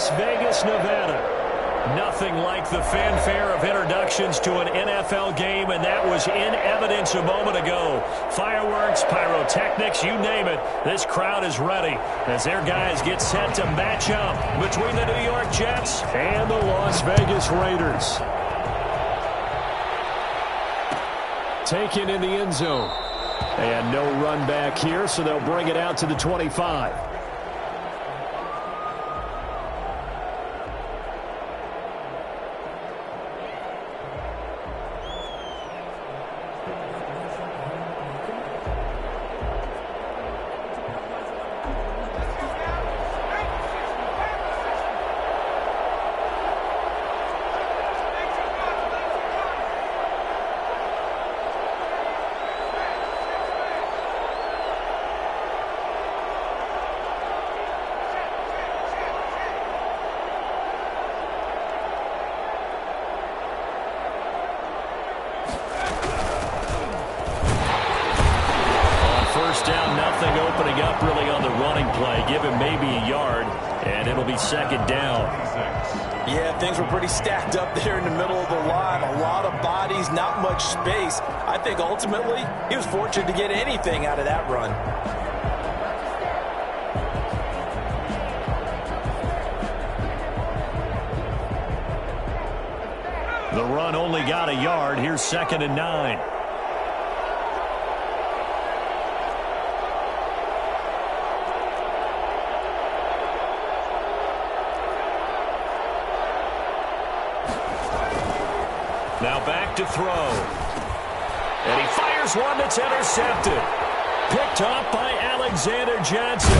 Las Vegas, Nevada. Nothing like the fanfare of introductions to an NFL game, and that was in evidence a moment ago. Fireworks, pyrotechnics, you name it. This crowd is ready as their guys get set to match up between the New York Jets and the Las Vegas Raiders. Taken in the end zone. And no run back here, so they'll bring it out to the 25. Opening up really on the running play. Give him maybe a yard, and it'll be second down. Yeah, things were pretty stacked up there in the middle of the line. A lot of bodies, not much space. I think ultimately he was fortunate to get anything out of that run. The run only got a yard. Here's 2nd and 9. Now back to throw. And he fires one that's intercepted. Picked off by Alexander Johnson.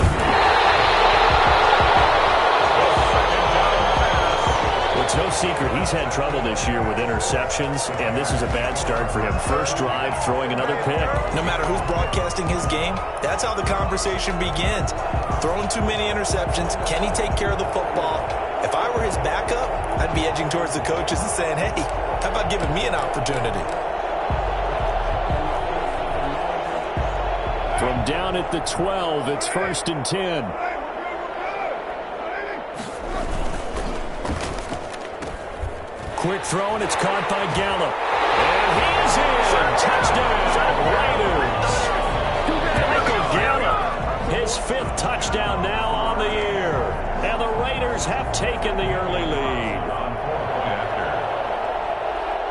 Well, it's no secret he's had trouble this year with interceptions, and this is a bad start for him. First drive, throwing another pick. No matter who's broadcasting his game, that's how the conversation begins. Throwing too many interceptions. Can he take care of the football? If I were his backup, I'd be edging towards the coaches and saying, hey, how about giving me an opportunity? From down at the 12, it's 1st and 10. Quick throw, and it's caught by Gallup. And he is in. Touchdown, Raiders. Michael Gallup, his 5th touchdown now on the year. And the Raiders have taken the early lead.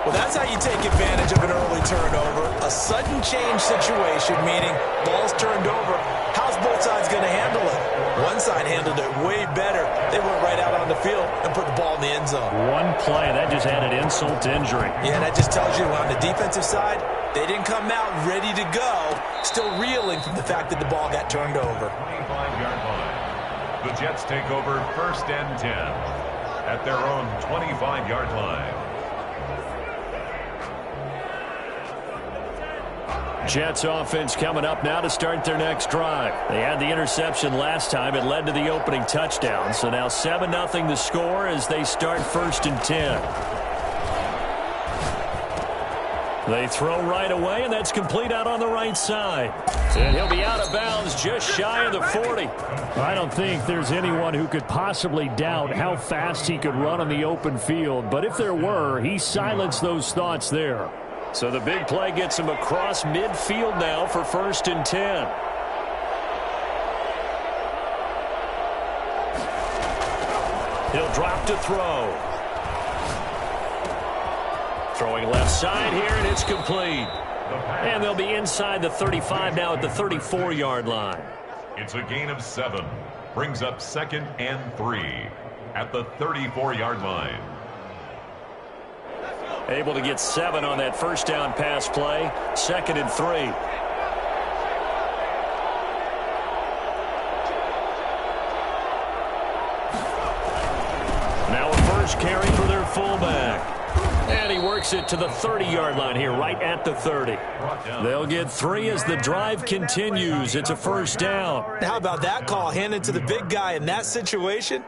Well, that's how you take advantage of an early turnover. A sudden change situation, meaning ball's turned over. How's both sides going to handle it? One side handled it way better. They went right out on the field and put the ball in the end zone. One play, that just added insult to injury. Yeah, that just tells you on the defensive side, they didn't come out ready to go, still reeling from the fact that the ball got turned over. 25-yard line. The Jets take over 1st and 10 at their own 25-yard line. Jets offense coming up now to start their next drive. They had the interception last time. It led to the opening touchdown. So now 7-0 the score as they start 1st and 10. They throw right away, and that's complete out on the right side. And he'll be out of bounds just shy of the 40. I don't think there's anyone who could possibly doubt how fast he could run on the open field. But if there were, he silenced those thoughts there. So the big play gets him across midfield now for 1st and 10. He'll drop to throw. Throwing left side here, and it's complete. And they'll be inside the 35 now at the 34-yard line. It's a gain of 7. Brings up 2nd and 3 at the 34-yard line. Able to get 7 on that first down pass play. 2nd and 3. Now a first carry for their fullback. And he works it to the 30-yard line here, right at the 30. They'll get 3 as the drive continues. It's a first down. How about that call handed to the big guy in that situation?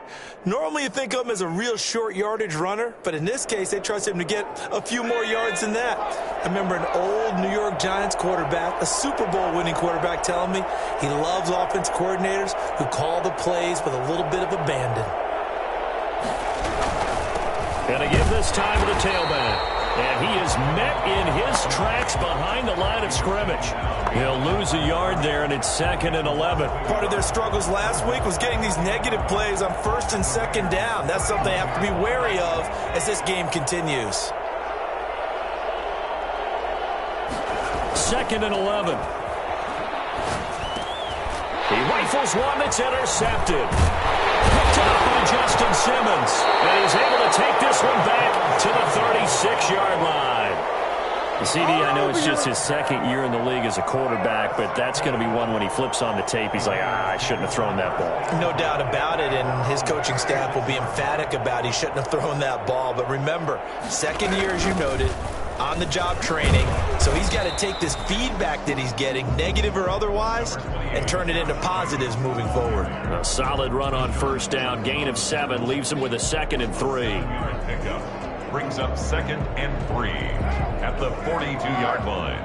Normally you think of him as a real short yardage runner, but in this case they trust him to get a few more yards than that. I remember an old New York Giants quarterback, a Super Bowl winning quarterback, telling me he loves offense coordinators who call the plays with a little bit of abandon. And they give this time to the tailback. And he is met in his tracks behind the line of scrimmage. He'll lose a yard there, and it's 2nd and 11. Part of their struggles last week was getting these negative plays on 1st and 2nd down. That's something they have to be wary of as this game continues. 2nd and 11. He rifles one that's intercepted. Picked up by Justin Simmons. And he's able to take this one back to the 36-yard line. CD, I know it's just his 2nd year in the league as a quarterback, but that's going to be one when he flips on the tape. He's like, I shouldn't have thrown that ball. No doubt about it, and his coaching staff will be emphatic about he shouldn't have thrown that ball. But remember, 2nd year, as you noted, on-the-job training. So he's got to take this feedback that he's getting, negative or otherwise, and turn it into positives moving forward. A solid run on 1st down. Gain of 7 leaves him with a 2nd and 3. Pickup brings up 2nd and 3 at the 42-yard line.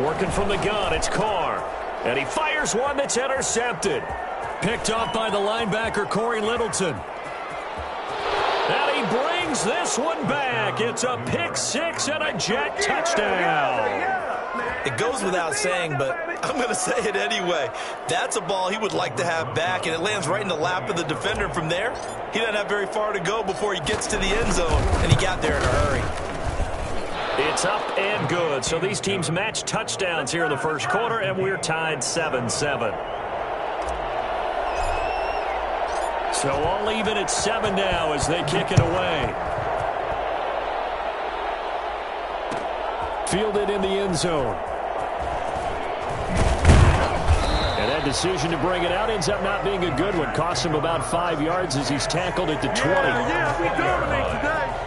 Working from the gun, it's Carr. And he fires one that's intercepted. Picked off by the linebacker, Corey Littleton. And he brings this one back. It's a pick 6 and a Jet touchdown. It goes without saying, but I'm going to say it anyway. That's a ball he would like to have back, and it lands right in the lap of the defender. From there, he doesn't have very far to go before he gets to the end zone, and he got there in a hurry. It's up and good. So these teams match touchdowns here in the 1st quarter, and we're tied 7-7. So all even at 7 now as they kick it away. Fielded in the end zone. And that decision to bring it out ends up not being a good one. Costs him about 5 yards as he's tackled at the 20. Yeah, we dominate today.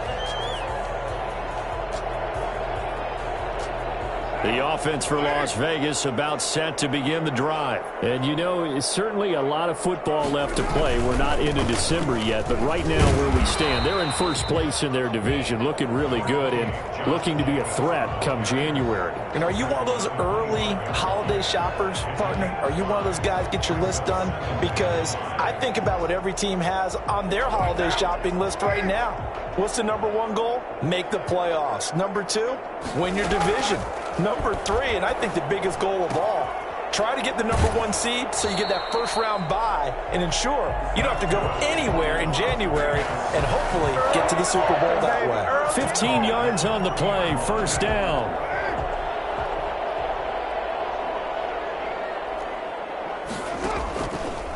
The offense for Las Vegas about set to begin the drive. And, you know, it's certainly a lot of football left to play. We're not into December yet, but right now where we stand, they're in 1st place in their division, looking really good and looking to be a threat come January. And are you one of those early holiday shoppers, partner? Are you one of those guys get your list done? Because I think about what every team has on their holiday shopping list right now. What's the #1 goal? Make the playoffs. #2, win your division. #3, and I think the biggest goal of all, try to get the #1 seed so you get that 1st-round bye and ensure you don't have to go anywhere in January and hopefully get to the Super Bowl that way. 15 yards on the play, 1st down.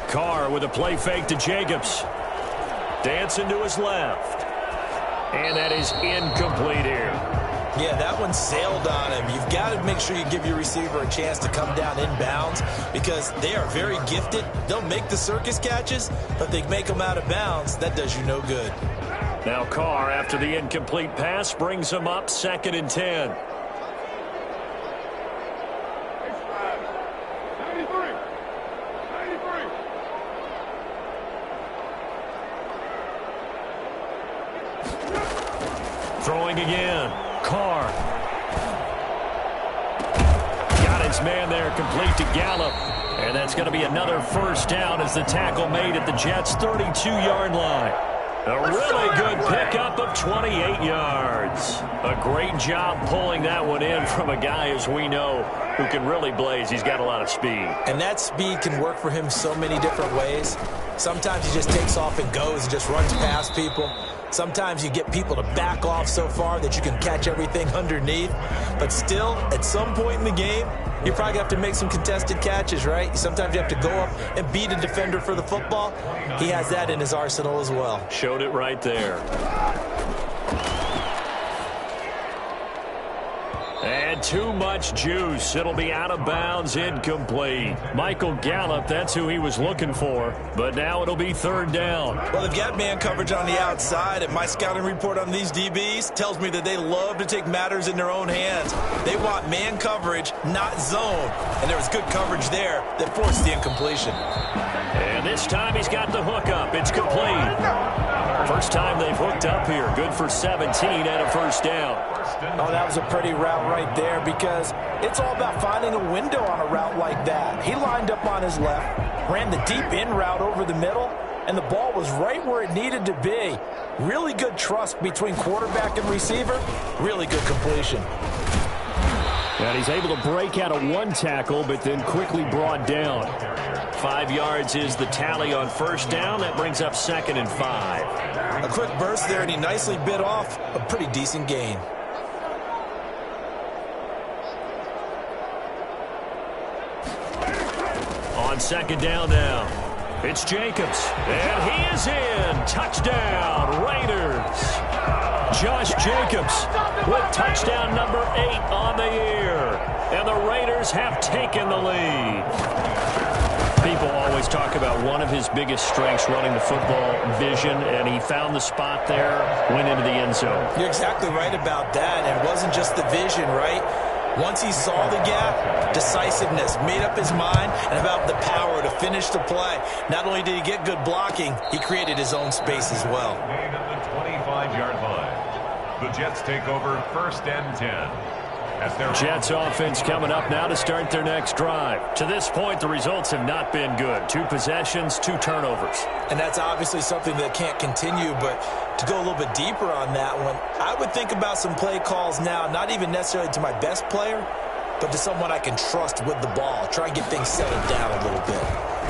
Carr with a play fake to Jacobs. Dancing to his left. And that is incomplete here. Yeah, that one sailed on him. You've got to make sure you give your receiver a chance to come down inbounds because they are very gifted. They'll make the circus catches, but they make them out of bounds. That does you no good. Now Carr, after the incomplete pass, brings him up 2nd and 10. Throwing again. Carr. Got his man there, complete to Gallup. And that's going to be another 1st down as the tackle made at the Jets' 32-yard line. A really good pickup of 28 yards. A great job pulling that one in from a guy, as we know, who can really blaze. He's got a lot of speed. And that speed can work for him so many different ways. Sometimes he just takes off and goes and just runs past people. Sometimes you get people to back off so far that you can catch everything underneath. But still, at some point in the game, you probably have to make some contested catches, right? Sometimes you have to go up and beat a defender for the football. He has that in his arsenal as well. Showed it right there. And too much juice. It'll be out of bounds, incomplete. Michael Gallup, that's who he was looking for. But now it'll be 3rd down. Well, they've got man coverage on the outside, and my scouting report on these DBs tells me that they love to take matters in their own hands. They want man coverage, not zone. And there was good coverage there that forced the incompletion. And this time he's got the hook up. It's complete. First time they've hooked up here. Good for 17 and a 1st down. Oh, that was a pretty route right there because it's all about finding a window on a route like that. He lined up up on his left, ran the deep in route over the middle, and the ball was right where it needed to be. Really good trust between quarterback and receiver. Really good completion. And he's able to break out of one tackle, but then quickly brought down. 5 yards is the tally on first down. That brings up 2nd and 5. A quick burst there, and he nicely bit off a pretty decent gain. On 2nd down now, it's Jacobs, and he is in. Touchdown, Raiders. Josh Jacobs with touchdown number 8 on the year, and the Raiders have taken the lead. People always talk about one of his biggest strengths running the football, vision, and he found the spot there, went into the end zone. You're exactly right about that. And it wasn't just the vision, right? Once he saw the gap, decisiveness, made up his mind, and about the power to finish the play. Not only did he get good blocking, he created his own space as well. Made at the 25-yard line. The Jets take over 1st and 10. Jets offense coming up now to start their next drive. To this point, the results have not been good. 2 possessions, 2 turnovers. And that's obviously something that can't continue, but to go a little bit deeper on that one, I would think about some play calls now, not even necessarily to my best player, but to someone I can trust with the ball. Try and get things settled down a little bit.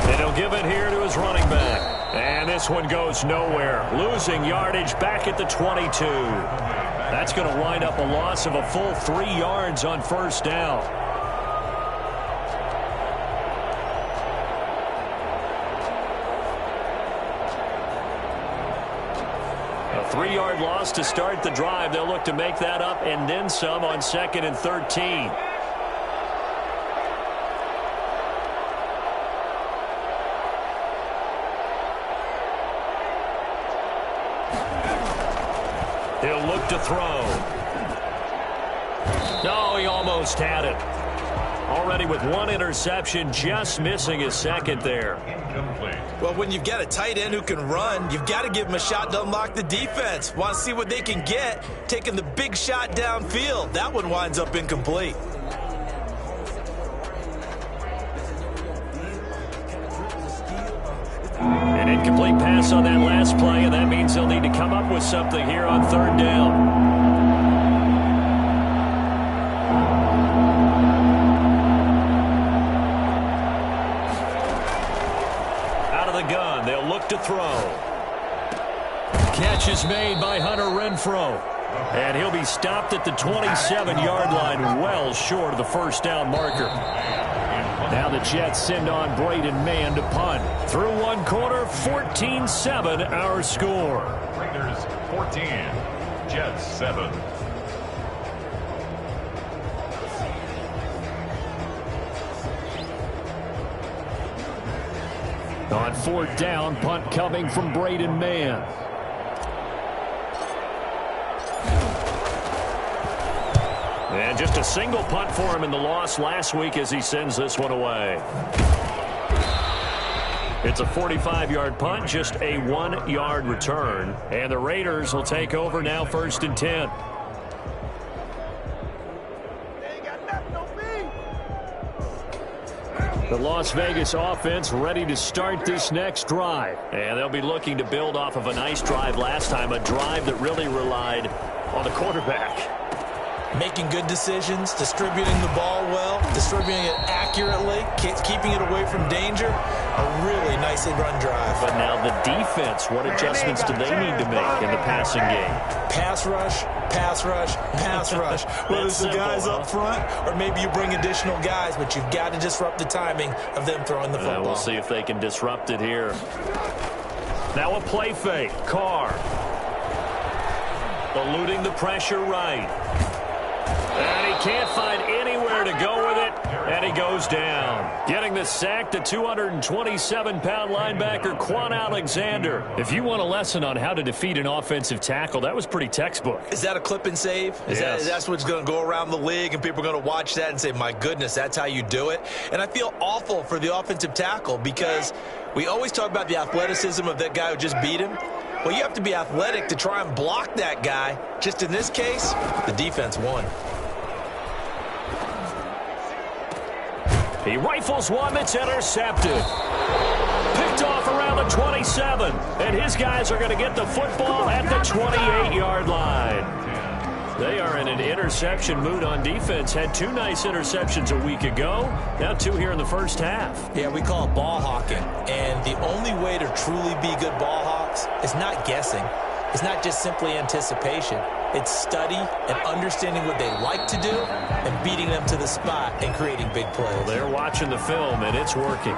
And he'll give it here to his running back. And this one goes nowhere. Losing yardage back at the 22. That's going to wind up a loss of a full 3 yards on first down. A 3-yard loss to start the drive. They'll look to make that up and then some on 2nd and 13. He'll look to throw. No, he almost had it. Already with 1 interception, just missing his 2nd there. Incomplete. Well, when you've got a tight end who can run, you've got to give him a shot to unlock the defense. Want to see what they can get, taking the big shot downfield. That one winds up incomplete. An incomplete pass on that last play, and that means they'll need to come up with something here on 3rd down. Out of the gun, they'll look to throw. Catch is made by Hunter Renfrow. And he'll be stopped at the 27-yard line, well short of the first down marker. Now the Jets send on Braden Mann to punt. Through 1 quarter, 14-7 our score. Raiders 14, Jets 7. On 4th down, punt coming from Braden Mann. And just a single punt for him in the loss last week as he sends this one away. It's a 45-yard punt, just a 1-yard return. And the Raiders will take over now 1st and 10. The Las Vegas offense ready to start this next drive. And they'll be looking to build off of a nice drive last time, a drive that really relied on the quarterback. Making good decisions, distributing the ball well, distributing it accurately, keeping it away from danger. A really nicely run drive. But now the defense, what adjustments do they need to make in the passing game? Pass rush, pass rush, pass rush. Whether it's the guys up front or maybe you bring additional guys, but you've got to disrupt the timing of them throwing the football. We'll see if they can disrupt it here. Now a play fake. Carr. Eluding the pressure right. And he can't find anywhere to go with it, and he goes down. Getting the sack, the 227-pound linebacker, Quan Alexander. If you want a lesson on how to defeat an offensive tackle, that was pretty textbook. Is that a clip and save? Yes. That's what's going to go around the league, and people are going to watch that and say, my goodness, that's how you do it? And I feel awful for the offensive tackle because we always talk about the athleticism of that guy who just beat him. Well, you have to be athletic to try and block that guy. Just in this case, the defense won. He rifles one that's intercepted. Picked off around the 27. And his guys are going to get the football at the 28-yard line. They are in an interception mood on defense. Had 2 nice interceptions a week ago. Now 2 here in the first half. Yeah, we call it ball hawking. And the only way to truly be good ball hawks is not guessing. It's not just simply anticipation. It's study and understanding what they like to do and beating them to the spot and creating big plays. Well, they're watching the film, and it's working.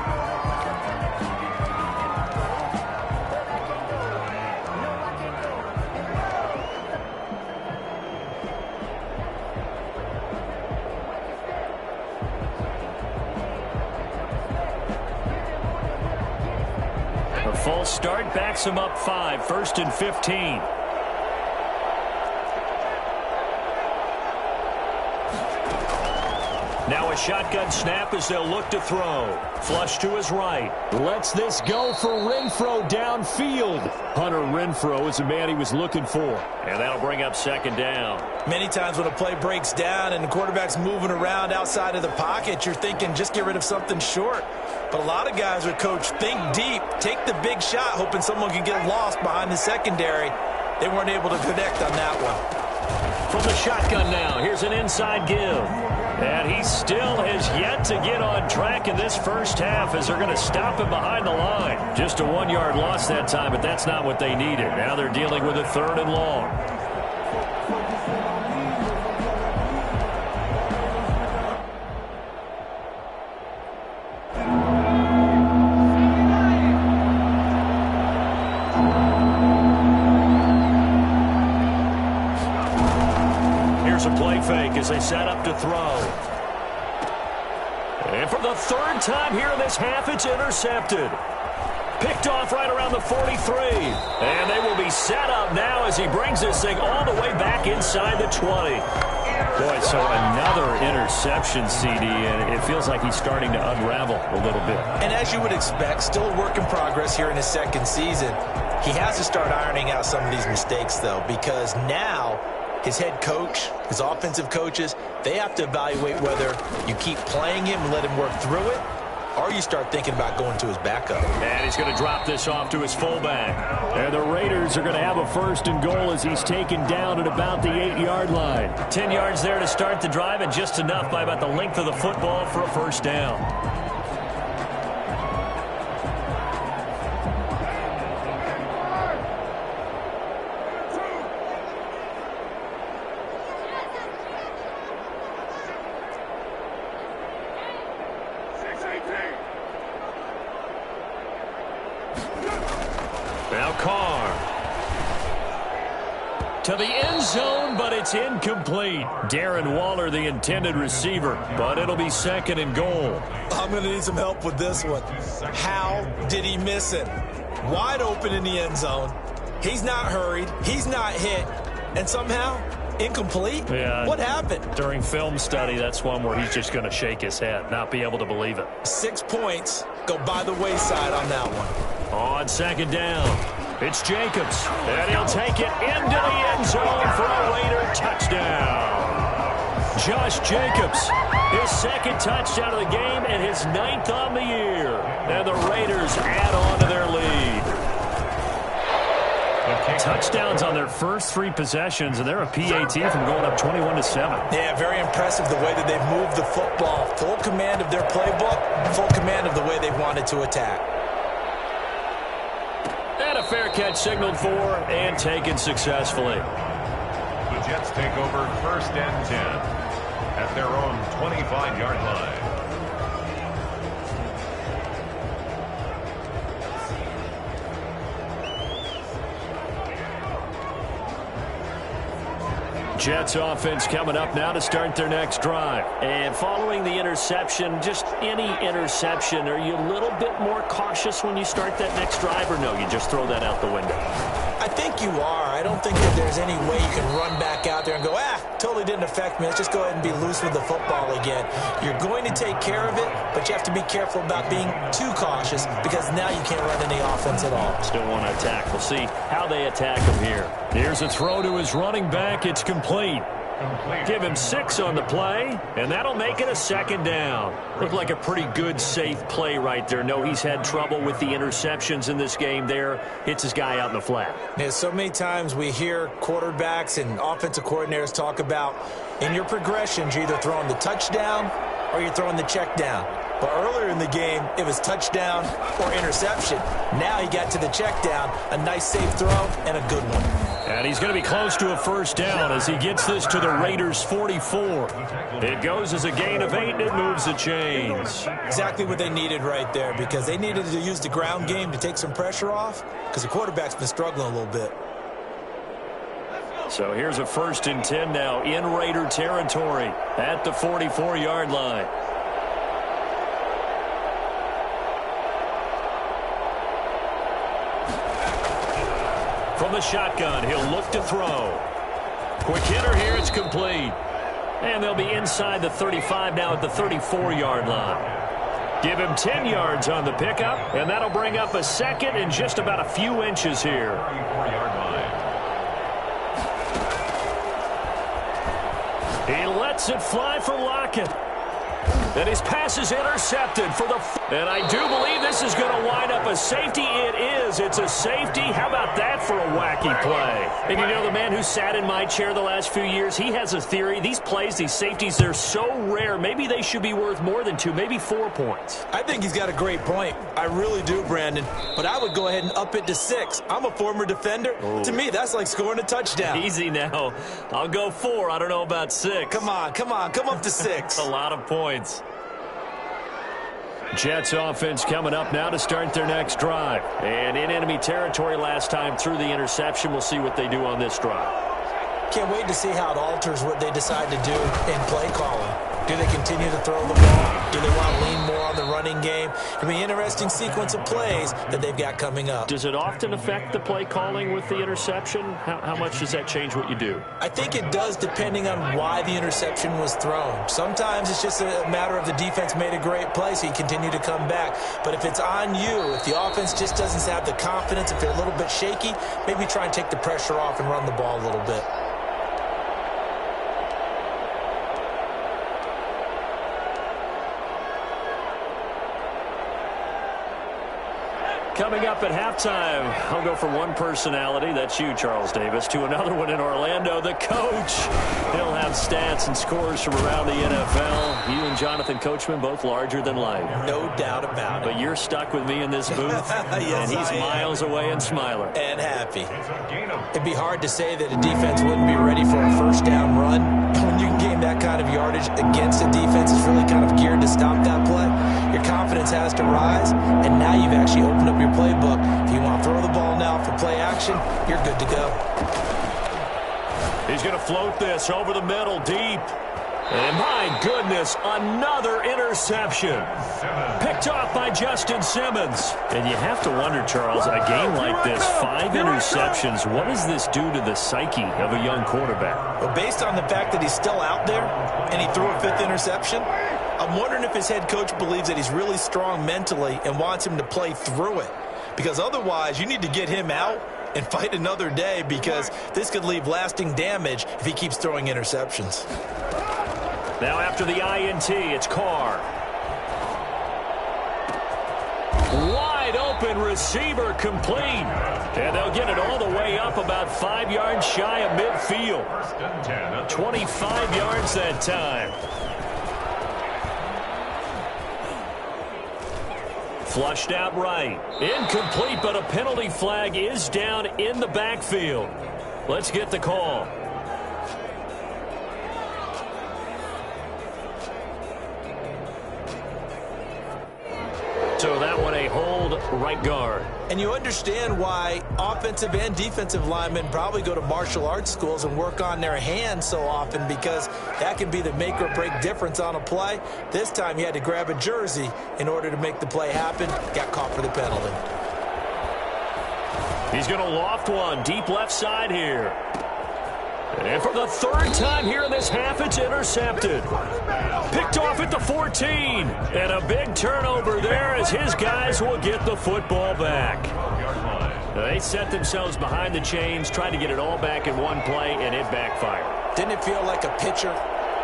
A false start backs him up 5, 1st and 15. Now a shotgun snap as they'll look to throw. Flush to his right. Lets this go for Renfro downfield. Hunter Renfro is the man he was looking for. And that'll bring up 2nd down. Many times when a play breaks down and the quarterback's moving around outside of the pocket, you're thinking just get rid of something short. But a lot of guys are coached, think deep, take the big shot, hoping someone can get lost behind the secondary. They weren't able to connect on that one. From the shotgun now, here's an inside give. And he still has yet to get on track in this first half as they're going to stop him behind the line. Just a 1-yard loss that time, but that's not what they needed. Now they're dealing with a 3rd and long. Here's a play fake as they set up to throw. And for the 3rd time here in this half, it's intercepted. Picked off right around the 43. And they will be set up now as he brings this thing all the way back inside the 20. Boy, so another interception, CD, and it feels like he's starting to unravel a little bit. And as you would expect, still a work in progress here in his 2nd season. He has to start ironing out some of these mistakes, though, because now his head coach, his offensive coaches, they have to evaluate whether you keep playing him and let him work through it, or you start thinking about going to his backup. And he's going to drop this off to his fullback. And the Raiders are going to have a 1st and goal as he's taken down at about the 8-yard line. 10 yards there to start the drive, and just enough by about the length of the football for a 1st down. Now Carr to the end zone, but it's incomplete. Darren Waller, the intended receiver, but it'll be 2nd and goal. I'm going to need some help with this one. How did he miss it? Wide open in the end zone. He's not hurried. He's not hit. And somehow, incomplete? Yeah. What happened? During film study, that's one where he's just going to shake his head, not be able to believe it. 6 points go by the wayside on that one. On 2nd down, it's Jacobs, and he'll take it into the end zone for a Raider touchdown. Josh Jacobs, his 2nd touchdown of the game and his 9th on the year. And the Raiders add on to their lead. Touchdowns on their first 3 possessions, and they're a PAT from going up 21-7. Yeah, very impressive the way that they've moved the football. Full command of their playbook, full command of the way they wanted to attack. And a fair catch signaled for and taken successfully. The Jets take over 1st and 10 at their own 25-yard line. Jets offense coming up now to start their next drive. And following the interception, just any interception, are you a little bit more cautious when you start that next drive, or no, you just throw that out the window? I think you are. I don't think that there's any way you can run back out there and go, totally didn't affect me. Let's just go ahead and be loose with the football again. You're going to take care of it, but you have to be careful about being too cautious because now you can't run any offense at all. Still want to attack. We'll see how they attack him here. Here's a throw to his running back. It's complete. Give him 6 on the play, and that'll make it a second down. Looked like a pretty good, safe play right there. No, he's had trouble with the interceptions in this game there. Hits his guy out in the flat. Yeah, so many times we hear quarterbacks and offensive coordinators talk about in your progressions, you're either throwing the touchdown or you're throwing the check down. But earlier in the game, it was touchdown or interception. Now he got to the check down, a nice safe throw, and a good one. And he's going to be close to a first down as he gets this to the Raiders' 44. It goes as a gain of 8, and it moves the chains. Exactly what they needed right there, because they needed to use the ground game to take some pressure off, because the quarterback's been struggling a little bit. So here's a 1st and 10 now in Raider territory at the 44-yard line. From the shotgun, he'll look to throw. Quick hitter here, it's complete. And they'll be inside the 35 now at the 34-yard line. Give him 10 yards on the pickup, and that'll bring up a second and just about a few inches here. 34-yard line. He lets it fly for Lockett. And his pass is intercepted for the... And I do believe this is going to wind up a safety. It is. It's a safety. How about that for a wacky play? And you know, the man who sat in my chair the last few years, he has a theory. These plays, these safeties, they're so rare. Maybe they should be worth more than 2, maybe 4 points. I think he's got a great point. I really do, Brandon. But I would go ahead and up it to 6. I'm a former defender. Ooh. To me, that's like scoring a touchdown. Easy now. I'll go 4. I don't know about 6. Come on. Come up to 6. A lot of points. Jets offense coming up now to start their next drive. And in enemy territory last time through the interception. We'll see what they do on this drive. Can't wait to see how it alters what they decide to do in play calling. Do they continue to throw the ball? Do they want to lean more on the running game? It'll be an interesting sequence of plays that they've got coming up. Does it often affect the play calling with the interception? How much does that change what you do? I think it does, depending on why the interception was thrown. Sometimes it's just a matter of the defense made a great play, so you continue to come back. But if it's on you, if the offense just doesn't have the confidence, if they're a little bit shaky, maybe try and take the pressure off and run the ball a little bit. Coming up at halftime, I'll go from one personality, that's you, Charles Davis, to another one in Orlando, the coach. He'll have stats and scores from around the NFL. You and Jonathan Coachman, both larger than life. No doubt about it. But you're stuck with me in this booth, yes, and he's miles away and smiling. And happy. It'd be hard to say that a defense wouldn't be ready for a first down run. When you can gain that kind of yardage against a defense that's really kind of geared to stop that play, your confidence has to rise, and now you've actually opened up your playbook. If you want to throw the ball now for play action, you're good to go. He's going to float this over the middle deep. And my goodness, another interception. Picked off by Justin Simmons. And you have to wonder, Charles, a game like this, 5 interceptions, what does this do to the psyche of a young quarterback? Well, based on the fact that he's still out there and he threw a 5th interception, I'm wondering if his head coach believes that he's really strong mentally and wants him to play through it. Because otherwise, you need to get him out and fight another day, because this could leave lasting damage if he keeps throwing interceptions. Now after the INT, it's Carr. Wide open receiver complete. And they'll get it all the way up about 5 yards shy of midfield. 25 yards that time. Flushed out right. Incomplete, but a penalty flag is down in the backfield. Let's get the call. So that one a hold right guard. And you understand why offensive and defensive linemen probably go to martial arts schools and work on their hands so often, because that can be the make or break difference on a play. This time he had to grab a jersey in order to make the play happen. Got caught for the penalty. He's going to loft one deep left side here. And for the 3rd time here in this half, it's intercepted. Picked off at the 14. And a big turnover there as his guys will get the football back. They set themselves behind the chains, tried to get it all back in one play, and it backfired. Didn't it feel like a pitcher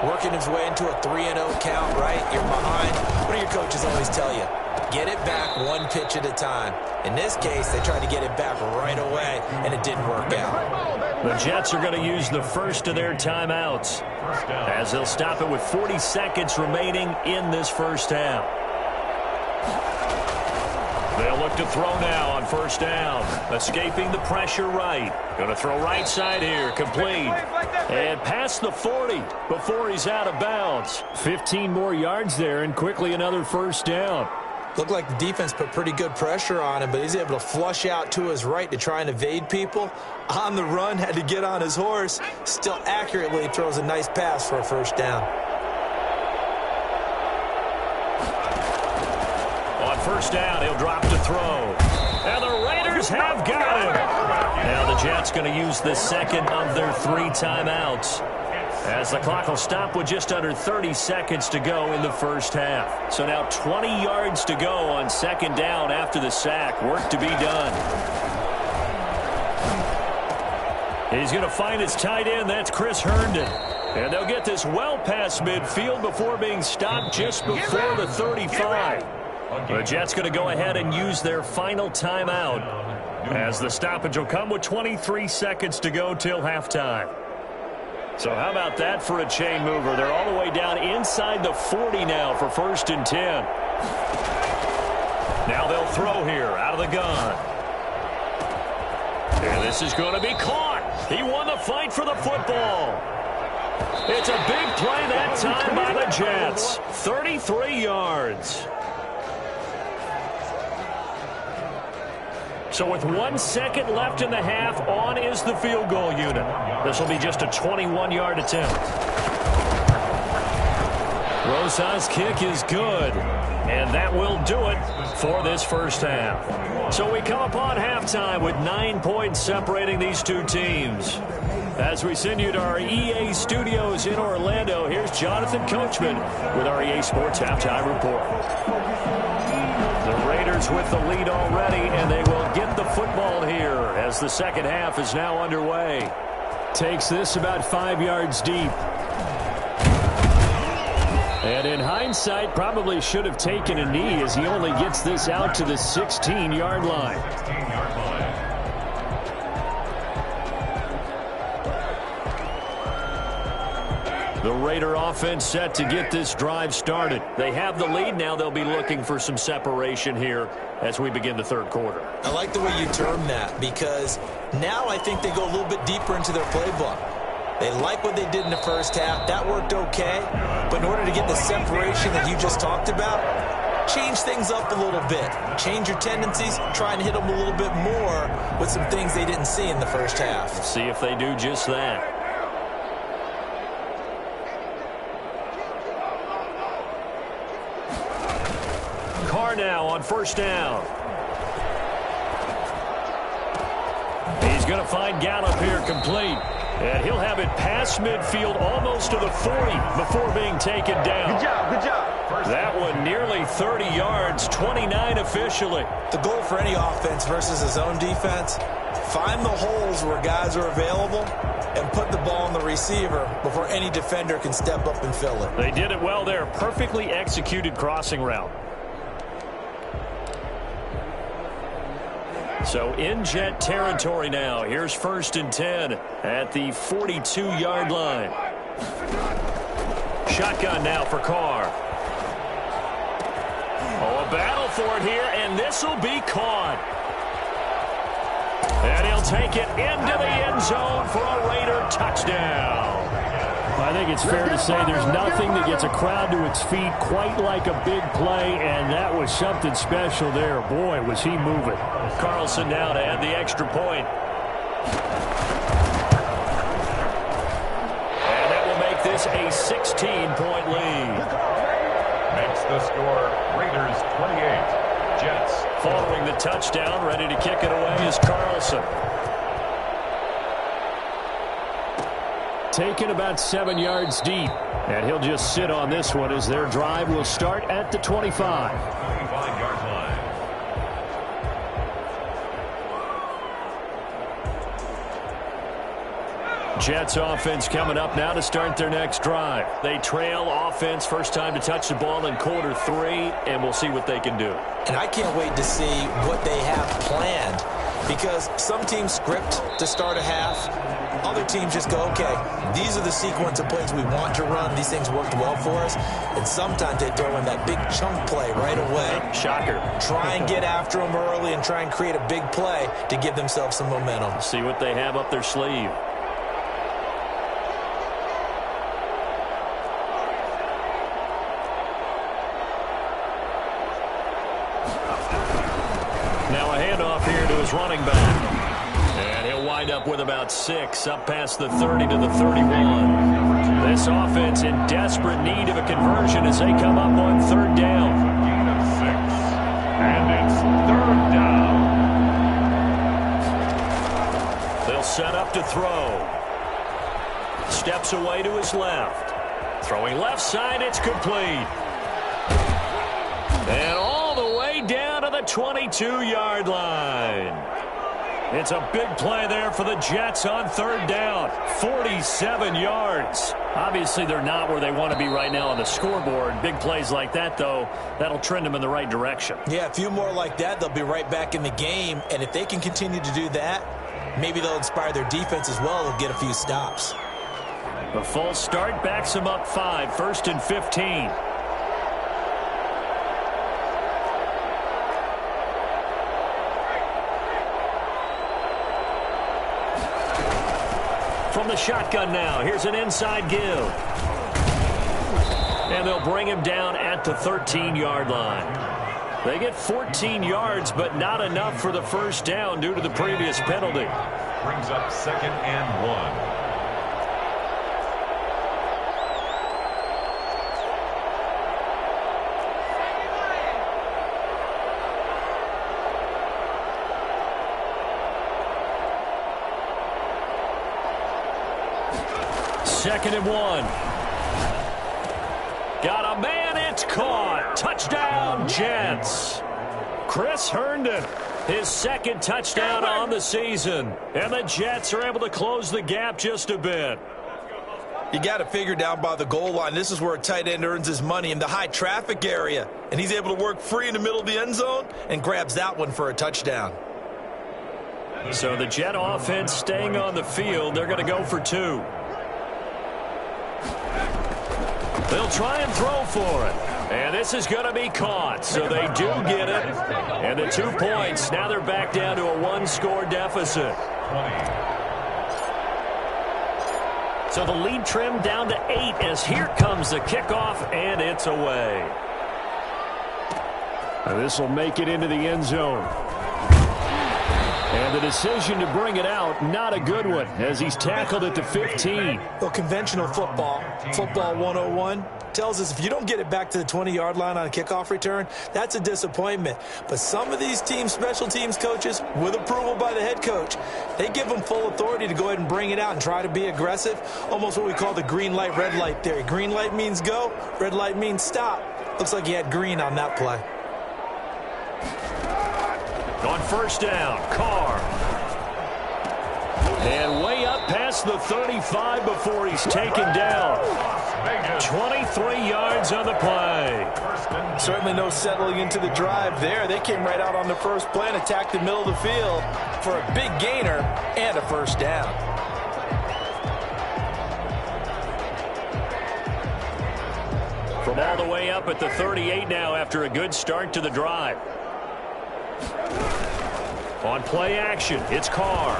working his way into a 3-0 count, right? You're behind. What do your coaches always tell you? Get it back one pitch at a time. In this case, they tried to get it back right away, and it didn't work out. The Jets are going to use the first of their timeouts as they'll stop it with 40 seconds remaining in this first half. They'll look to throw now on first down. Escaping the pressure right. Going to throw right side here. Complete. And past the 40 before he's out of bounds. 15 more yards there and quickly another first down. Looked like the defense put pretty good pressure on him, but he's able to flush out to his right to try and evade people. On the run, had to get on his horse. Still accurately throws a nice pass for a first down. On first down, he'll drop to throw. And the Raiders have got him. Now the Jets going to use the second of their 3 timeouts, as the clock will stop with just under 30 seconds to go in the first half. So now 20 yards to go on second down after the sack. Work to be done. He's going to find his tight end. That's Chris Herndon. And they'll get this well past midfield before being stopped just before the 35. The Jets going to go ahead and use their final timeout, as the stoppage will come with 23 seconds to go till halftime. So how about that for a chain mover? They're all the way down inside the 40 now for first and 10. Now they'll throw here out of the gun. And this is going to be caught. He won the fight for the football. It's a big play that time by the Jets. 33 yards. So with 1 second left in the half, on is the field goal unit. This will be just a 21-yard attempt. Rosas' kick is good, and that will do it for this first half. So we come upon halftime with 9 points separating these two teams. As we send you to our EA studios in Orlando, here's Jonathan Coachman with our EA Sports Halftime Report. The Raiders with the lead already, and they will get the football here as the second half is now underway. Takes this about 5 yards deep. And in hindsight, probably should have taken a knee, as he only gets this out to the 16-yard line. The Raider offense set to get this drive started. They have the lead. Now they'll be looking for some separation here as we begin the third quarter. I like the way you term that, because now I think they go a little bit deeper into their playbook. They like what they did in the first half. That worked okay. But in order to get the separation that you just talked about, change things up a little bit. Change your tendencies. Try and hit them a little bit more with some things they didn't see in the first half. Let's see if they do just that. Carr now on first down. He's going to find Gallup here complete. And he'll have it past midfield almost to the 40 before being taken down. Good job, good job. That one nearly 30 yards, 29 officially. The goal for any offense versus his own defense, find the holes where guys are available and put the ball on the receiver before any defender can step up and fill it. They did it well there. Perfectly executed crossing route. So in Jet territory now. Here's first and 10 at the 42-yard line. Shotgun now for Carr. Oh, a battle for it here, and this will be caught. And he'll take it into the end zone for a Raider touchdown. I think it's fair to say there's nothing that gets a crowd to its feet quite like a big play, and that was something special there. Boy, was he moving. Carlson now to add the extra point. And that will make this a 16-point lead. Makes the score Raiders 28, Jets. Following the touchdown, ready to kick it away is Carlson. Taken about 7 yards deep. And he'll just sit on this one as their drive will start at the 25. 25-yard line. Jets offense coming up now to start their next drive. They trail offense, first time to touch the ball in quarter 3, and we'll see what they can do. And I can't wait to see what they have planned, because some teams script to start a half. Other teams just go, okay, these are the sequence of plays we want to run. These things worked well for us. And sometimes they throw in that big chunk play right away. Shocker. Try and get after them early and try and create a big play to give themselves some momentum. See what they have up their sleeve. Now a handoff here to his running back. And he'll wind up with about 6, up past the 30 to the 31. This offense in desperate need of a conversion as they come up on 3rd down. Gain of 6. And it's 3rd down. They'll set up to throw. Steps away to his left. Throwing left side, it's complete. And all the way down to the 22-yard line. It's a big play there for the Jets on 3rd down. 47 yards. Obviously, they're not where they want to be right now on the scoreboard. Big plays like that, though, that'll trend them in the right direction. Yeah, a few more like that, they'll be right back in the game. And if they can continue to do that, maybe they'll inspire their defense as well and get a few stops. The false start backs them up 5, 1st and 15. From the shotgun now, here's an inside give. And they'll bring him down at the 13-yard line. They get 14 yards, but not enough for the first down due to the previous penalty. Brings up 2nd and 1. Second and 1. Got a man, it's caught. Touchdown, Jets. Chris Herndon, his 2nd touchdown on the season. And the Jets are able to close the gap just a bit. You got to figure down by the goal line. This is where a tight end earns his money, in the high traffic area. And he's able to work free in the middle of the end zone and grabs that one for a touchdown. So the Jet offense staying on the field. They're going to go for 2. They'll try and throw for it. And this is going to be caught. So they do get it. And the 2 points, now they're back down to a 1-score deficit. 20. So the lead trimmed down to 8 as here comes the kickoff, and it's away. And this will make it into the end zone. And the decision to bring it out, not a good one, as he's tackled at the 15. Well, conventional football 101, tells us if you don't get it back to the 20-yard line on a kickoff return, that's a disappointment. But some of these teams, special teams coaches, with approval by the head coach, they give them full authority to go ahead and bring it out and try to be aggressive, almost what we call the green light, red light theory. Green light means go, red light means stop. Looks like he had green on that play. On 1st down, Carr. And way up past the 35 before he's taken down. 23 yards on the play. Certainly no settling into the drive there. They came right out on the first play and attacked the middle of the field for a big gainer and a 1st down. From all the way up at the 38 now after a good start to the drive. On play action, it's Carr.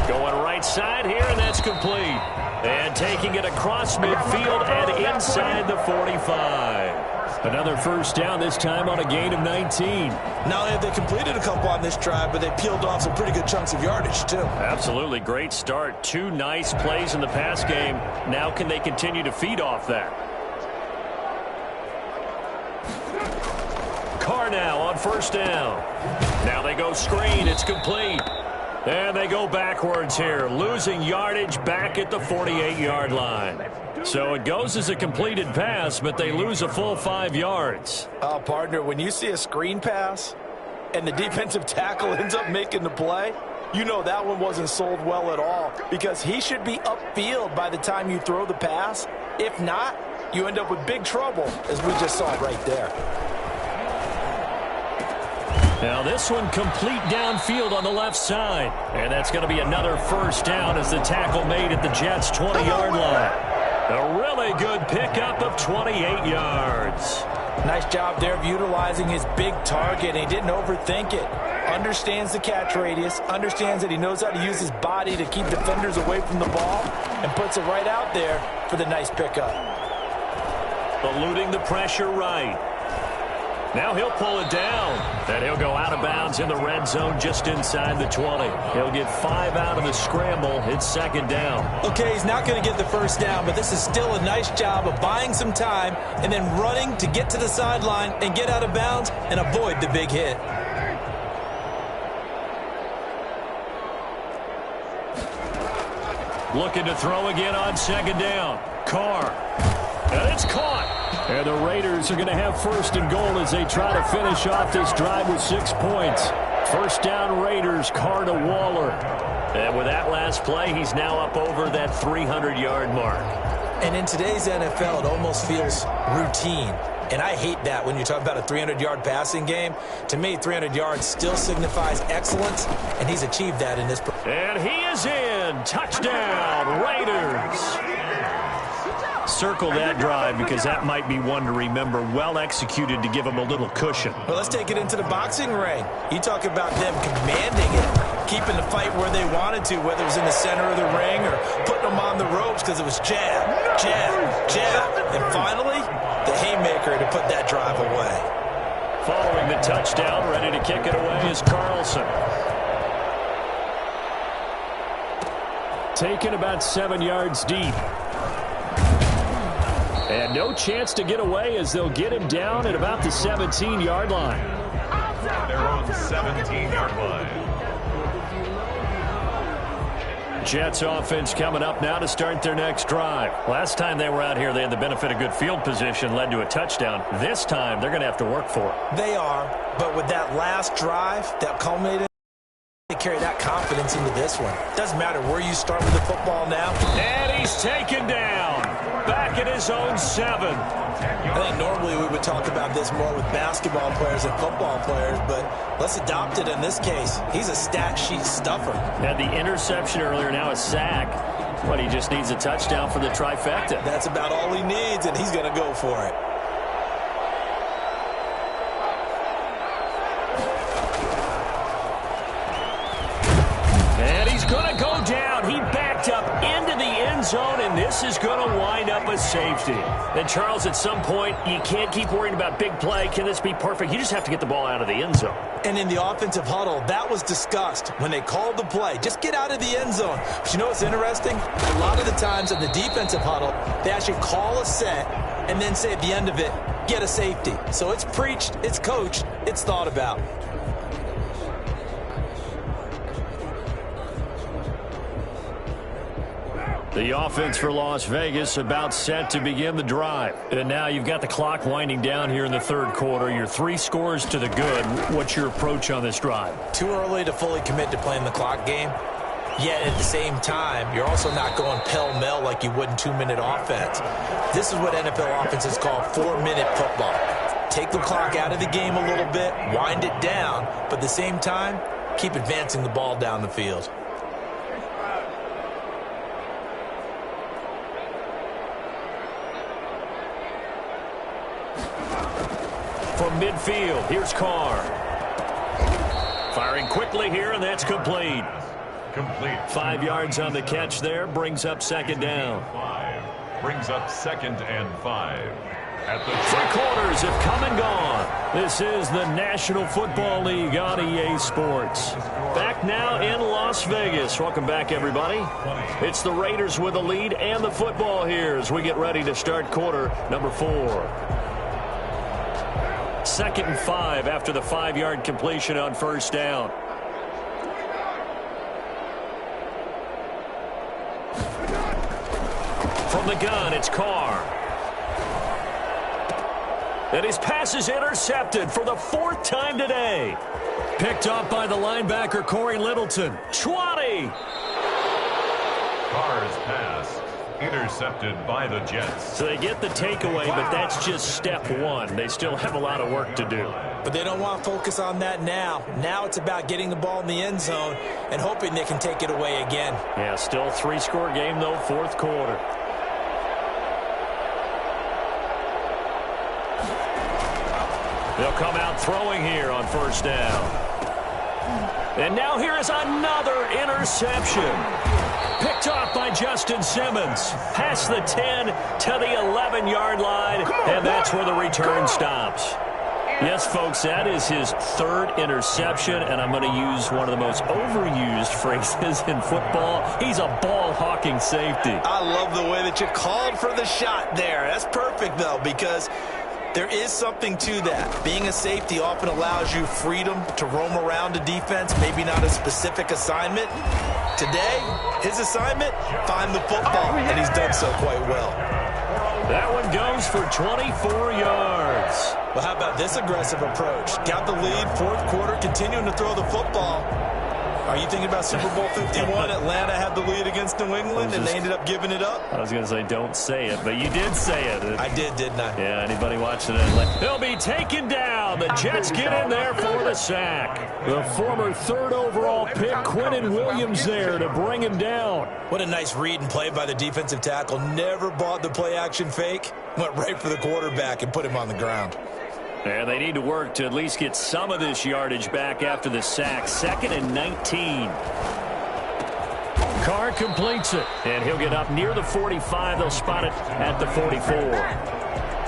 Going right side here, and that's complete. And taking it across midfield and inside the 45. Another 1st down, this time on a gain of 19. Not only have they completed a couple on this drive, but they peeled off some pretty good chunks of yardage, too. Absolutely. Great start. 2 nice plays in the pass game. Now can they continue to feed off that? Carr now on 1st down. Now they go screen. It's complete. And they go backwards here, losing yardage back at the 48-yard line. So it goes as a completed pass, but they lose a full 5 yards. Oh, partner, when you see a screen pass and the defensive tackle ends up making the play, You know that one wasn't sold well at all because he should be upfield by the time you throw the pass. If not, you end up with big trouble, as we just saw right there. Now this one complete downfield on the left side. And that's going to be another first down as the tackle made at the Jets' 20-yard line. A really good pickup of 28 yards. Nice job there of utilizing his big target, and he didn't overthink it. Understands the catch radius, understands that he knows how to use his body to keep defenders away from the ball, and puts it right out there for the nice pickup. Eluding the pressure right. Now he'll pull it down, and he'll go out of bounds in the red zone just inside the 20. He'll get 5 out of the scramble. It's second down. Okay, he's not going to get the first down, but this is still a nice job of buying some time and then running to get to the sideline and get out of bounds and avoid the big hit. Looking to throw again on second down. Carr. And it's caught. And the Raiders are going to have first and goal as they try to finish off this drive with 6 points. First down Raiders, Carr to Waller. And with that last play, he's now up over that 300-yard mark. And in today's NFL, it almost feels routine. And I hate that when you talk about a 300-yard passing game. To me, 300 yards still signifies excellence, and he's achieved that in this. And he is in. Touchdown, Raiders. Circle that drive because that might be one to remember. Well executed to give him a little cushion. Well, let's take it into the boxing ring. You talk about them commanding it, keeping the fight where they wanted to, whether it was in the center of the ring or putting them on the ropes because it was jab, jab, jab. And finally, the haymaker to put that drive away. Following the touchdown, ready to kick it away is Carlson. Taken about 7 yards deep. And no chance to get away as they'll get him down at about the 17-yard line. They're on the 17-yard line. Jets offense coming up now to start their next drive. Last time they were out here, they had the benefit of good field position, led to a touchdown. This time, they're going to have to work for it. They are, but with that last drive that culminated, they carry that confidence into this one. Doesn't matter where you start with the football now. And he's taken down. Back at his own 7. I think normally we would talk about this more with basketball players and football players, but let's adopt it in this case. He's a stat sheet stuffer. Had the interception earlier, now a sack. But he just needs a touchdown for the trifecta. That's about all he needs, and he's going to go for it. And he's going to go down. He backed up into the end zone, and this is going to wind up a safety. And, Charles, at some point, you can't keep worrying about big play. Can this be perfect? You just have to get the ball out of the end zone. And in the offensive huddle, that was discussed when they called the play. Just get out of the end zone. But you know what's interesting? A lot of the times in the defensive huddle, they actually call a set and then say at the end of it, get a safety. So it's preached, it's coached, it's thought about. The offense for Las Vegas about set to begin the drive. And now you've got the clock winding down here in the third quarter. Your 3 scores to the good. What's your approach on this drive? Too early to fully commit to playing the clock game. Yet at the same time, you're also not going pell-mell like you would in 2-minute offense. This is what NFL offenses call 4-minute football. Take the clock out of the game a little bit, wind it down, but at the same time, keep advancing the ball down the field. From midfield, here's Carr. Firing quickly here, and that's complete. Complete. 5 yards on the catch there, brings up second down. 5. Brings up 2nd and 5. At the 3 quarters have come and gone. This is the National Football League on EA Sports. Back now in Las Vegas. Welcome back, everybody. It's the Raiders with the lead and the football here as we get ready to start quarter number 4. 2nd and 5 after the 5-yard completion on first down. From the gun, it's Carr. And his pass is intercepted for the 4th time today. Picked off by the linebacker, Corey Littleton. 20. Carr's pass intercepted by the Jets. So they get the takeaway, but that's just step one. They still have a lot of work to do. But they don't want to focus on that now. Now it's about getting the ball in the end zone and hoping they can take it away again. Yeah, still 3-score game, though, 4th quarter. They'll come out throwing here on 1st down. And now here is another interception. Picked off by Justin Simmons. Past the 10 to the 11-yard line, and that's where the return stops. Yes, folks, that is his 3rd interception, and I'm going to use one of the most overused phrases in football. He's a ball-hawking safety. I love the way that you called for the shot there. That's perfect, though, because there is something to that. Being a safety often allows you freedom to roam around a defense, maybe not a specific assignment. Today, his assignment, find the football, and he's done so quite well. That one goes for 24 yards. Well, how about this aggressive approach? Got the lead, 4th quarter, continuing to throw the football. Are you thinking about Super Bowl 51? Atlanta had the lead against New England, and they ended up giving it up? I was going to say don't say it, but you did say it. I did, didn't I? Yeah, anybody watching it? They'll be taken down. The Jets get in there for the sack. The former 3rd overall pick, Quinnen Williams, there to bring him down. What a nice read and play by the defensive tackle. Never bought the play-action fake. Went right for the quarterback and put him on the ground. And they need to work to at least get some of this yardage back after the sack. 2nd and 19. Carr completes it, and he'll get up near the 45. They'll spot it at the 44.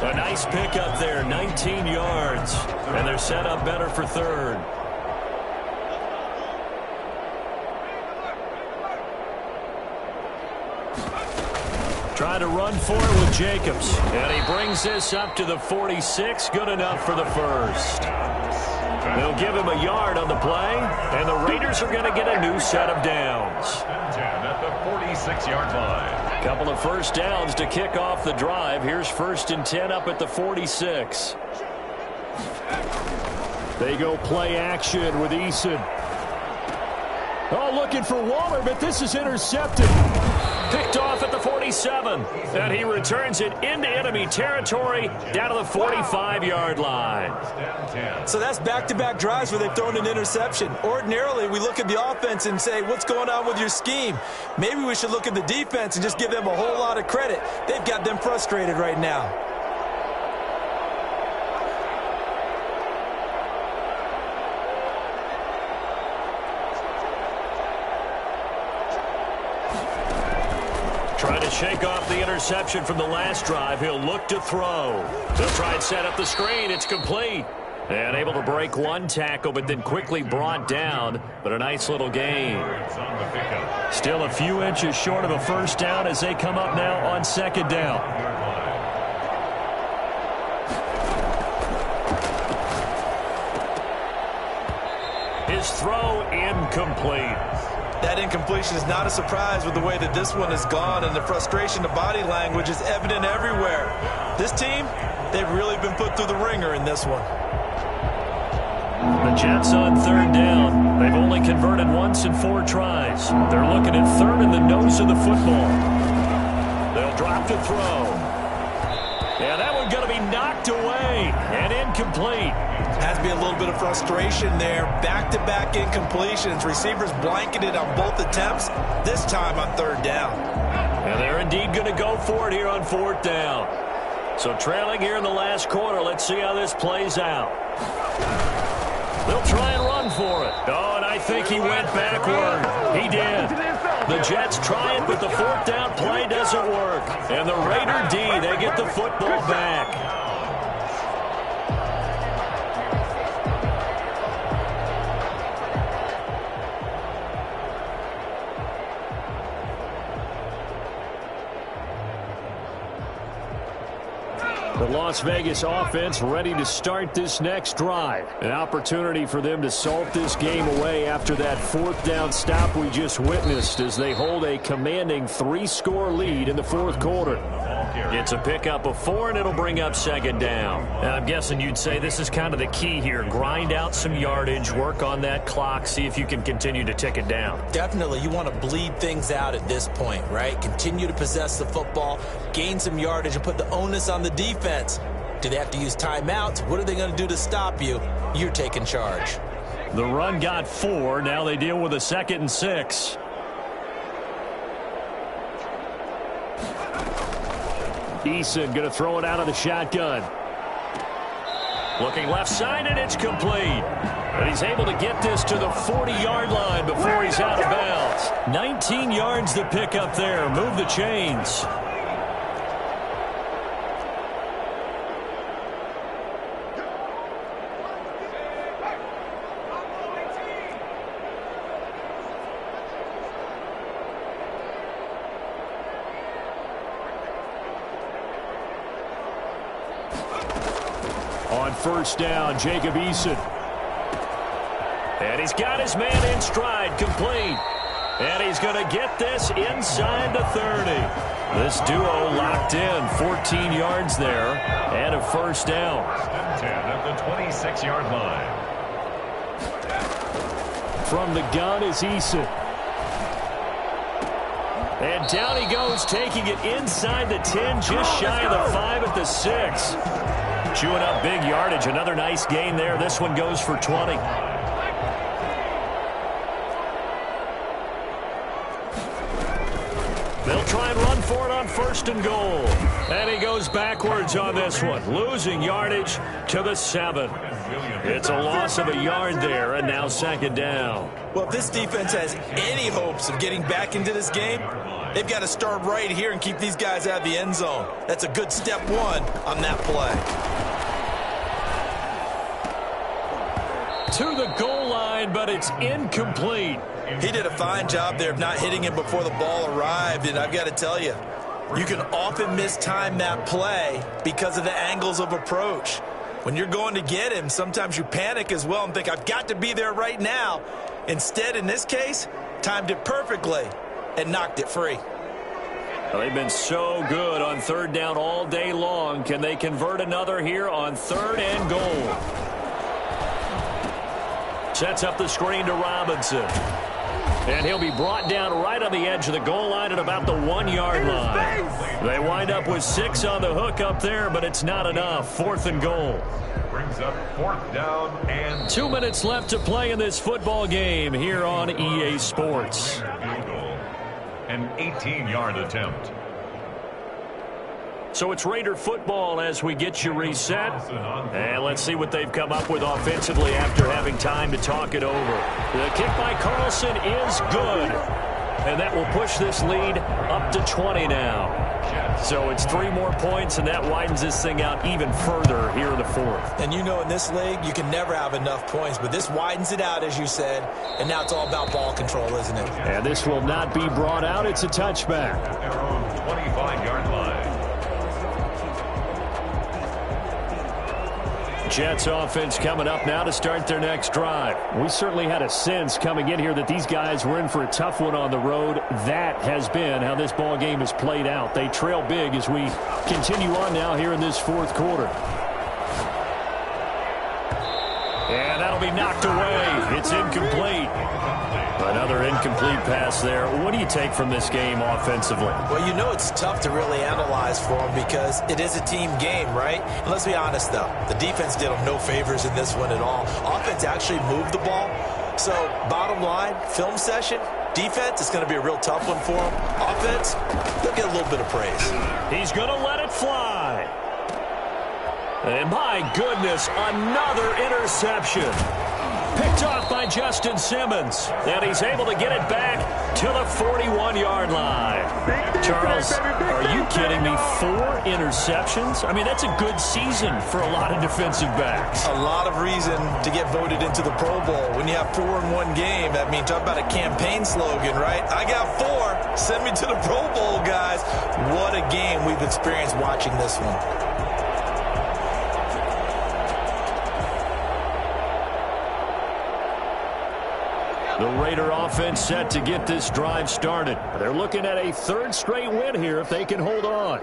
A nice pickup there, 19 yards. And they're set up better for 3rd. Trying to run for it with Jacobs. And he brings this up to the 46. Good enough for the 1st. They'll give him a yard on the play. And the Raiders are going to get a new set of downs. 10 at the 46-yard line. Couple of 1st downs to kick off the drive. Here's 1st and 10 up at the 46. They go play action with Eason. Oh, looking for Waller, but this is intercepted. Picked off at the 47. And he returns it into enemy territory down to the 45-yard line. So that's back-to-back drives where they've thrown an interception. Ordinarily, we look at the offense and say, what's going on with your scheme? Maybe we should look at the defense and just give them a whole lot of credit. They've got them frustrated right now. Trying to shake off the interception from the last drive. He'll look to throw. They'll try and set up the screen. It's complete. And able to break one tackle, but then quickly brought down. But a nice little gain. Still a few inches short of a 1st down as they come up now on 2nd down. His throw incomplete. That incompletion is not a surprise with the way that this one has gone, and the frustration, the body language is evident everywhere. This team, they've really been put through the ringer in this one. The Jets on 3rd down. They've only converted once in 4 tries. They're looking at 3rd in the nose of the football. They'll drop to throw. Yeah, that one's going to be knocked away and incomplete. Has to be a little bit of frustration there. Back-to-back incompletions. Receivers blanketed on both attempts, this time on 3rd down. And they're indeed going to go for it here on 4th down. So trailing here in the last quarter. Let's see how this plays out. They'll try and run for it. Oh, and I think he went backward. He did. The Jets try it, but the 4th down play doesn't work. And the Raider D, they get the football back. The Las Vegas offense ready to start this next drive. An opportunity for them to salt this game away after that 4th down stop we just witnessed as they hold a commanding 3-score lead in the 4th quarter. It's a pickup of 4, and it'll bring up second down. And I'm guessing you'd say this is kind of the key here. Grind out some yardage, work on that clock, see if you can continue to tick it down. Definitely, you want to bleed things out at this point, right? Continue to possess the football, gain some yardage, and put the onus on the defense. Do they have to use timeouts? What are they going to do to stop you? You're taking charge. The run got 4. Now they deal with a 2nd and 6. Eason going to throw it out of the shotgun. Looking left side, and it's complete. And he's able to get this to the 40-yard line before he's out of bounds. 19 yards to pick up there. Move the chains. On first down, Jacob Eason. And he's got his man in stride, complete. And he's going to get this inside the 30. This duo locked in, 14 yards there, and a first down. 10 at the 26-yard line. From the gun is Eason. And down he goes, taking it inside the 10, just shy of the 5 at the 6. Chewing up big yardage. Another nice gain there. This one goes for 20. They'll try and run for it on first and goal. And he goes backwards on this one, losing yardage to the 7. It's a loss of a yard there, and now second down. Well, if this defense has any hopes of getting back into this game, they've got to start right here and keep these guys out of the end zone. That's a good step 1 on that play. To the goal line, but it's incomplete. He did a fine job there of not hitting him before the ball arrived, and I've got to tell you, you can often mistime that play because of the angles of approach. When you're going to get him, sometimes you panic as well and think, I've got to be there right now. Instead, in this case, timed it perfectly and knocked it free. Well, they've been so good on third down all day long. Can they convert another here on 3rd and goal? Sets up the screen to Robinson. And he'll be brought down right on the edge of the goal line at about the 1-yard line. They wind up with 6 on the hook up there, but it's not enough. 4th and goal. Brings up 4th down and 2 minutes left to play in this football game here on EA Sports. field goal. An 18-yard attempt. So it's Raider football as we get you reset. And let's see what they've come up with offensively after having time to talk it over. The kick by Carlson is good. And that will push this lead up to 20 now. So it's 3 more points, and that widens this thing out even further here in the 4th. And you know, in this league, you can never have enough points, but this widens it out, as you said, and now it's all about ball control, isn't it? And this will not be brought out. It's a touchback. At their own 25-yard line. Jets offense coming up now to start their next drive. We certainly had a sense coming in here that these guys were in for a tough one on the road. That has been how this ball game has played out. They trail big as we continue on now here in this 4th quarter. And that'll be knocked away. It's incomplete. Another incomplete pass there. What do you take from this game offensively? Well, you know it's tough to really analyze for them because it is a team game, right? And let's be honest, though. The defense did them no favors in this one at all. Offense actually moved the ball. So, bottom line, film session, defense, it's going to be a real tough one for them. Offense, they'll get a little bit of praise. He's going to let it fly. And my goodness, another interception. Picked off by Justin Simmons. And he's able to get it back to the 41-yard line. Charles, are you kidding me? 4 interceptions? I mean, that's a good season for a lot of defensive backs. A lot of reason to get voted into the Pro Bowl. When you have 4 in one game, I mean, talk about a campaign slogan, right? I got 4. Send me to the Pro Bowl, guys. What a game we've experienced watching this one. The Raider offense set to get this drive started. They're looking at a 3rd straight win here if they can hold on.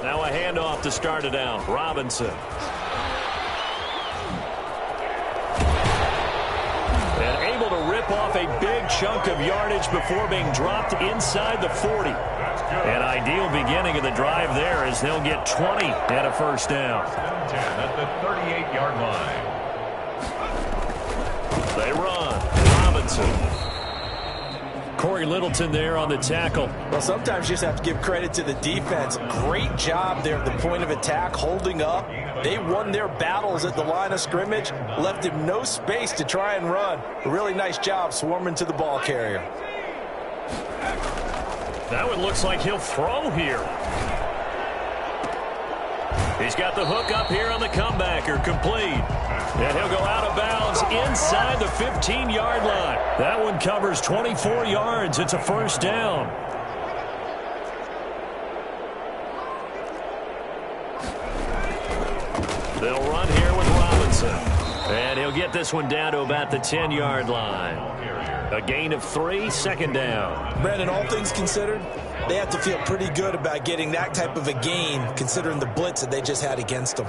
Now a handoff to start it out. Robinson. And able to rip off a big chunk of yardage before being dropped inside the 40. An ideal beginning of the drive there as they'll get 20 and a first down. 10 at the 38-yard line. They run. Robinson. Corey Littleton there on the tackle. Well, sometimes you just have to give credit to the defense. Great job there at the point of attack, holding up. They won their battles at the line of scrimmage, left him no space to try and run. A really nice job swarming to the ball carrier. That one looks like he'll throw here. He's got the hook up here on the comebacker, complete. And he'll go out of bounds inside the 15-yard line. That one covers 24 yards. It's a first down. They'll run here with Robinson. And he'll get this one down to about the 10-yard line. A gain of 3, second down. Brandon, all things considered, they have to feel pretty good about getting that type of a gain, considering the blitz that they just had against them.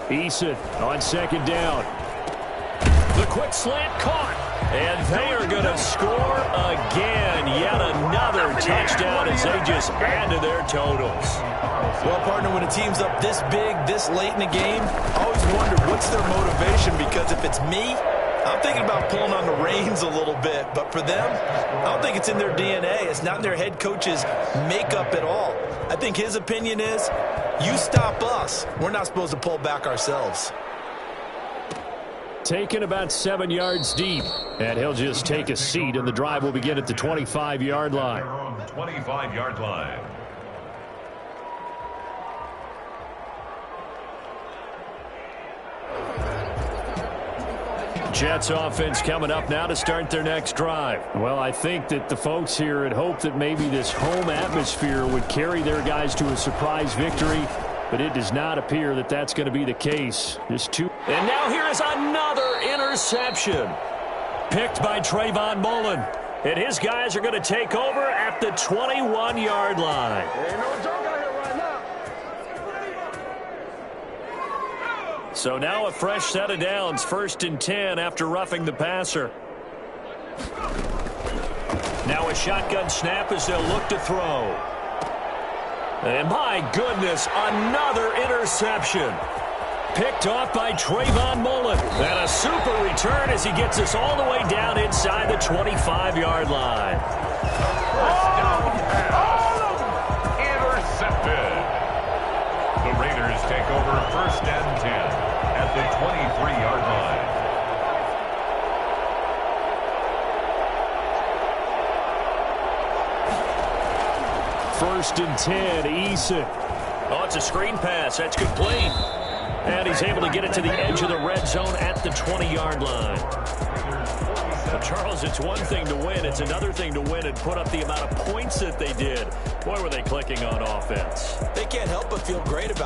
Eason on second down. The quick slant caught. And they are going to score again. Yet another touchdown as they just add to their totals. Well, partner, when a team's up this big, this late in the game, I always wonder what's their motivation, because if it's me, I'm thinking about pulling on the reins a little bit. But for them, I don't think it's in their DNA. It's not in their head coach's makeup at all. I think his opinion is, you stop us. We're not supposed to pull back ourselves. Taken about 7 yards deep. And he'll just take a seat, and the drive will begin at the 25-yard line. 25-yard line. Jets offense coming up now to start their next drive. Well, I think that the folks here had hoped that maybe this home atmosphere would carry their guys to a surprise victory, but it does not appear that that's going to be the case. And now here is another interception. Picked by Trayvon Mullen. And his guys are going to take over at the 21-yard line. So now a fresh set of downs, 1st and 10 after roughing the passer. Now a shotgun snap as they'll look to throw. And my goodness, another interception. Picked off by Trayvon Mullen. And a super return as he gets us all the way down inside the 25-yard line. Intercepted. The Raiders take over 1st and 10 at the 23-yard line. 1st and 10, Eason. Oh, it's a screen pass. That's complete. And he's able to get it to the edge of the red zone at the 20-yard line. Well, Charles, it's one thing to win. It's another thing to win and put up the amount of points that they did. Boy, were they clicking on offense. They can't help but feel great about it.